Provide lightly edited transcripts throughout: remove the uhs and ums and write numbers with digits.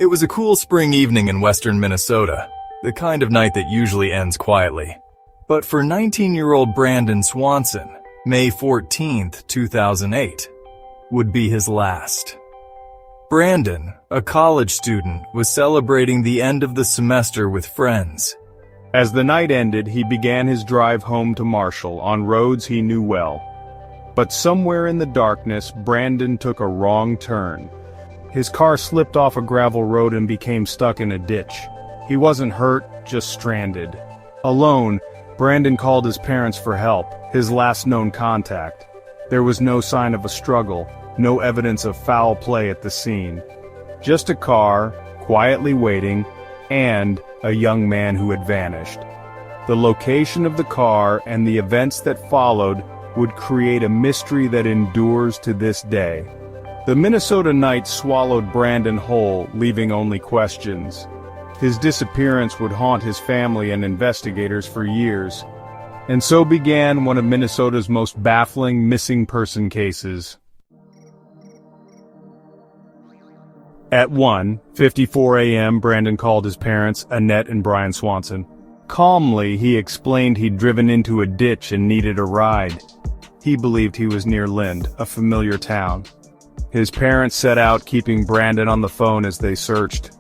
It was a cool spring evening in western Minnesota, the kind of night that usually ends quietly. But for 19-year-old Brandon Swanson, May 14th, 2008, would be his last. Brandon, a college student, was celebrating the end of the semester with friends. As the night ended, he began his drive home to Marshall on roads he knew well. But somewhere in the darkness, Brandon took a wrong turn. His car slipped off a gravel road and became stuck in a ditch. He wasn't hurt, just stranded. Alone, Brandon called his parents for help, his last known contact. There was no sign of a struggle, no evidence of foul play at the scene. Just a car, quietly waiting, and a young man who had vanished. The location of the car and the events that followed would create a mystery that endures to this day. The Minnesota night swallowed Brandon whole, leaving only questions. His disappearance would haunt his family and investigators for years. And so began one of Minnesota's most baffling missing person cases. At 1:54 a.m., Brandon called his parents, Annette and Brian Swanson. Calmly, he explained he'd driven into a ditch and needed a ride. He believed he was near Lind, a familiar town. His parents set out, keeping Brandon on the phone as they searched.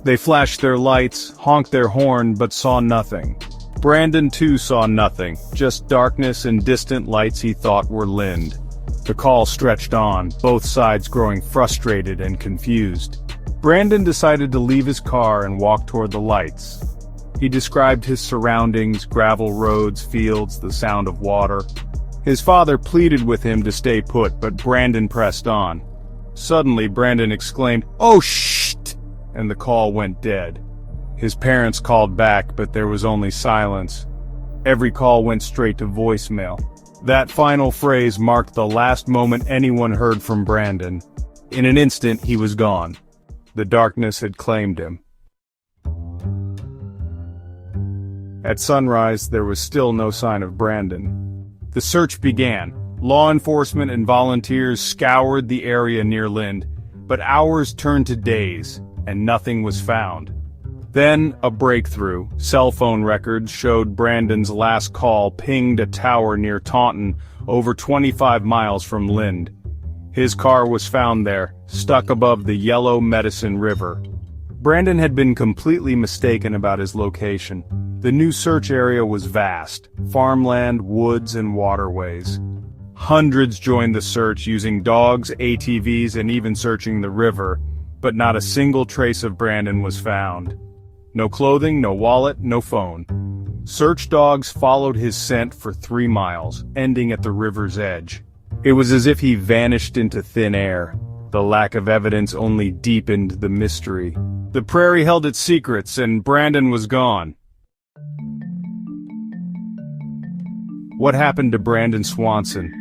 They flashed their lights, honked their horn, but saw nothing. Brandon too saw nothing, just darkness and distant lights he thought were Lind. The call stretched on, both sides growing frustrated and confused. Brandon decided to leave his car and walk toward the lights. He described his surroundings, gravel roads, fields, the sound of water. His father pleaded with him to stay put, but Brandon pressed on. Suddenly, Brandon exclaimed, "Oh, shh!" and the call went dead. His parents called back, but there was only silence. Every call went straight to voicemail. That final phrase marked the last moment anyone heard from Brandon. In an instant, he was gone. The darkness had claimed him. At sunrise, there was still no sign of Brandon. The search began. Law enforcement and volunteers scoured the area near Lind, but hours turned to days, and nothing was found. Then, a breakthrough. Cell phone records showed Brandon's last call pinged a tower near Taunton, over 25 miles from Lind. His car was found there, stuck above the Yellow Medicine River. Brandon had been completely mistaken about his location. The new search area was vast, farmland, woods, and waterways. Hundreds joined the search, using dogs, ATVs, and even searching the river, but not a single trace of Brandon was found. No clothing, no wallet, no phone. Search dogs followed his scent for 3 miles, ending at the river's edge. It was as if he vanished into thin air. The lack of evidence only deepened the mystery. The prairie held its secrets, and Brandon was gone. What happened to Brandon Swanson?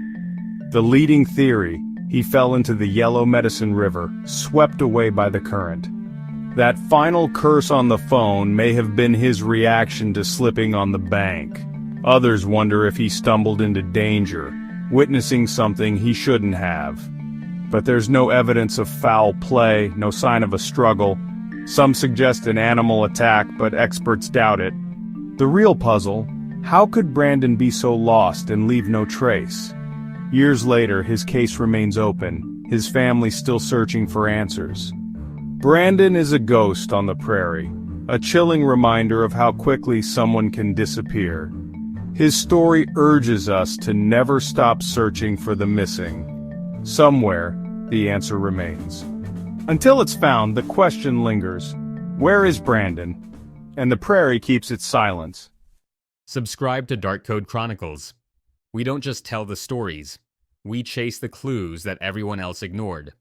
The leading theory: he fell into the Yellow Medicine River, swept away by the current. That final curse on the phone may have been his reaction to slipping on the bank. Others wonder if he stumbled into danger, witnessing something he shouldn't have. But there's no evidence of foul play, no sign of a struggle. Some suggest an animal attack, but experts doubt it. The real puzzle: how could Brandon be so lost and leave no trace? Years later, his case remains open, his family still searching for answers. Brandon is a ghost on the prairie, a chilling reminder of how quickly someone can disappear. His story urges us to never stop searching for the missing. Somewhere, the answer remains. Until it's found, the question lingers: where is Brandon? And the prairie keeps its silence. Subscribe to DarkCode Chronicles. We don't just tell the stories, we chase the clues that everyone else ignored.